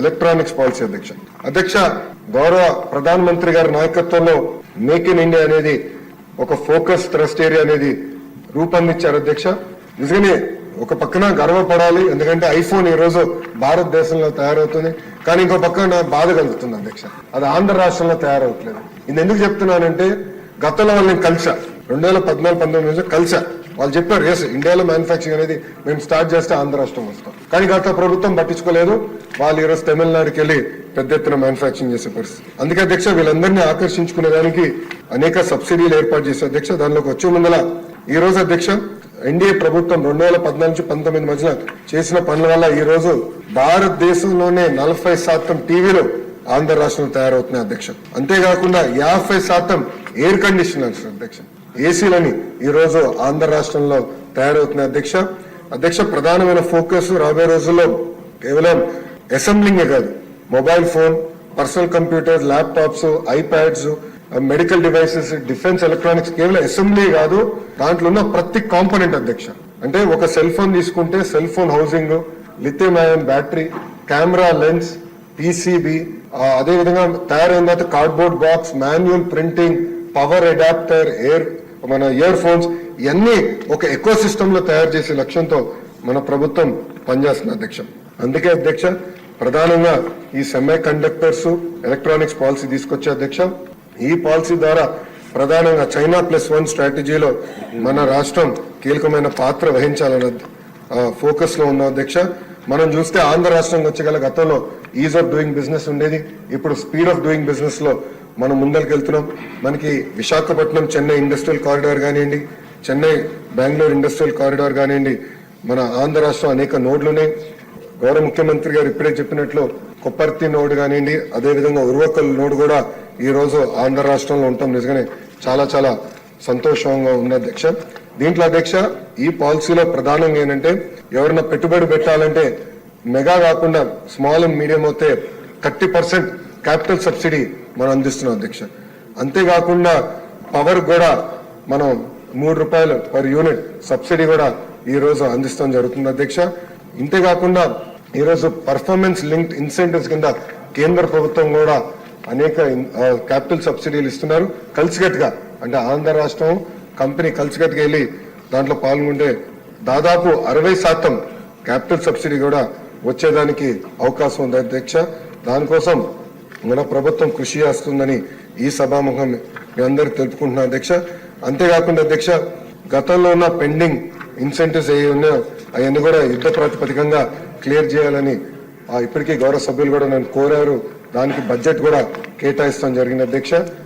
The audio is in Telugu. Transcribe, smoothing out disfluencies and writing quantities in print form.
ఎలక్ట్రానిక్స్ పాలసీ అధ్యక్ష గౌరవ ప్రధానమంత్రి గారి నాయకత్వంలో మేక్ ఇన్ ఇండియా అనేది ఒక ఫోకస్ థ్రస్ట్ ఏరియా అనేది రూపొందించారు అధ్యక్ష. నిజంగానే ఒక పక్కన గర్వపడాలి, ఎందుకంటే ఐఫోన్ ఈ రోజు భారతదేశంలో తయారవుతుంది. కానీ ఇంకో పక్కన బాధ కలుగుతుంది అధ్యక్ష, అది ఆంధ్ర రాష్ట్రంలో తయారవట్లేదు. ఇది ఎందుకు చెప్తున్నానంటే గతంలో వాళ్ళని కలిసా 2014-19 కలిసా. వాళ్ళు చెప్పారు ఎస్ ఇండియాలో మ్యానుఫ్యాక్చరింగ్ అనేది మేము స్టార్ట్ చేస్తే ఆంధ్ర రాష్ట్రం వస్తాం. కానీ గత ప్రభుత్వం పట్టించుకోలేదు. వాళ్ళు ఈరోజు తమిళనాడుకి వెళ్ళి పెద్ద ఎత్తున మ్యానుఫ్యాక్చరింగ్ చేసే పరిస్థితి. అందుకే అధ్యక్ష వీళ్ళందరినీ ఆకర్షించుకునే దానికి అనేక సబ్సిడీలు ఏర్పాటు చేసే అధ్యక్ష. దానిలోకి వచ్చే ముందల ఈ రోజు అధ్యక్ష ఎన్డీఏ ప్రభుత్వం 2014-19 మధ్యన చేసిన పనుల వల్ల ఈ రోజు భారతదేశంలోనే 40% టీవీలు ఆంధ్ర రాష్ట్రంలో తయారవుతున్నాయి అధ్యక్ష. అంతేకాకుండా 50% ఎయిర్ కండిషనర్స్ అధ్యక్ష, ఏసీలని ఈ రోజు ఆంధ్ర రాష్ట్రంలో తయారవుతున్నాయి అధ్యక్ష. ప్రధానమైన ఫోకస్ రాబోయే రోజుల్లో కేవలం అసెంబ్లింగే కాదు, mobile phone, personal computers, laptops, iPads, medical devices, defence electronics, కేవలం అసెంబ్లీ కాదు దాంట్లో ఉన్న ప్రతి కాంపోనెంట్ అధ్యక్ష. అంటే ఒక సెల్ ఫోన్ తీసుకుంటే cell phone housing, lithium ion battery, camera lens, PCB, అదేవిధంగా తయారైన తర్వాత cardboard box, manual printing, power adapter, మన ఇయర్ ఫోన్స్, ఇవన్నీ ఒక ఎకో సిస్టమ్ లో తయారు చేసే లక్ష్యంతో మన ప్రభుత్వం పనిచేస్తుంది అధ్యక్ష. అందుకే అధ్యక్ష ప్రధానంగా ఈ సెమీ కండక్టర్స్ ఎలక్ట్రానిక్స్ పాలసీ తీసుకొచ్చే అధ్యక్ష. ఈ పాలసీ ద్వారా ప్రధానంగా చైనా +1 స్ట్రాటజీలో మన రాష్ట్రం కీలకమైన పాత్ర వహించాలన్న ఫోకస్ లో ఉన్న అధ్యక్ష. మనం చూస్తే ఆంధ్ర రాష్ట్రం వచ్చేగల గతంలో ఈజ్ ఆఫ్ డూయింగ్ బిజినెస్ ఉండేది, ఇప్పుడు స్పీడ్ ఆఫ్ డూయింగ్ బిజినెస్ లో మనం ముందరికి వెళ్తున్నాం. మనకి విశాఖపట్నం చెన్నై ఇండస్ట్రియల్ కారిడార్ కానివ్వండి, చెన్నై బెంగళూరు ఇండస్ట్రియల్ కారిడార్ కానివ్వండి, మన ఆంధ్ర రాష్ట్రం అనేక నోడ్లు ఉన్నాయి. గౌరవ ముఖ్యమంత్రి గారు ఇప్పుడే చెప్పినట్లు కొప్పర్తి నోడ్ కానివ్వండి, అదేవిధంగా ఉర్వకల్ నోడ్ కూడా ఈ రోజు ఆంధ్ర రాష్ట్రంలో ఉంటాం. నిజంగానే చాలా చాలా సంతోషంగా ఉంది అధ్యక్ష. దీంట్లో అధ్యక్ష ఈ పాలసీలో ప్రధానంగా ఏంటంటే ఎవరైనా పెట్టుబడి పెట్టాలంటే మెగా కాకుండా స్మాల్ అండ్ మీడియం అయితే 30% క్యాపిటల్ సబ్సిడీ మనం అందిస్తున్నాం అధ్యక్ష. అంతేకాకుండా పవర్ కూడా మనం ₹3 పర్ యూనిట్ సబ్సిడీ కూడా ఈ రోజు అందిస్తాం జరుగుతుంది అధ్యక్ష. ఇంతేకాకుండా ఈరోజు పర్ఫార్మెన్స్ లింక్డ్ ఇన్సెంటివ్స్ కింద కేంద్ర ప్రభుత్వం కూడా అనేక క్యాపిటల్ సబ్సిడీలు ఇస్తున్నారు. కలిసికట్టుగా అంటే ఆంధ్ర రాష్ట్రం కంపెనీ కలిసికట్టుగా వెళ్ళి దాంట్లో పాల్గొంటే దాదాపు 60% క్యాపిటల్ సబ్సిడీ కూడా వచ్చేదానికి అవకాశం ఉంది అధ్యక్ష. దానికోసం మన ప్రభుత్వం కృషి చేస్తుందని ఈ సభాముఖం మీ అందరికి తెలుపుకుంటున్నాం అధ్యక్ష. అంతేకాకుండా అధ్యక్ష గతంలో ఉన్న పెండింగ్ ఇన్సెంటివ్స్ ఏ ఉన్నాయో అవన్నీ కూడా యుద్ధ ప్రాతిపదికంగా క్లియర్ చేయాలని ఇప్పటికీ గౌరవ సభ్యులు కూడా నన్ను కోరారు. దానికి బడ్జెట్ కూడా కేటాయిస్తాం జరిగింది అధ్యక్ష.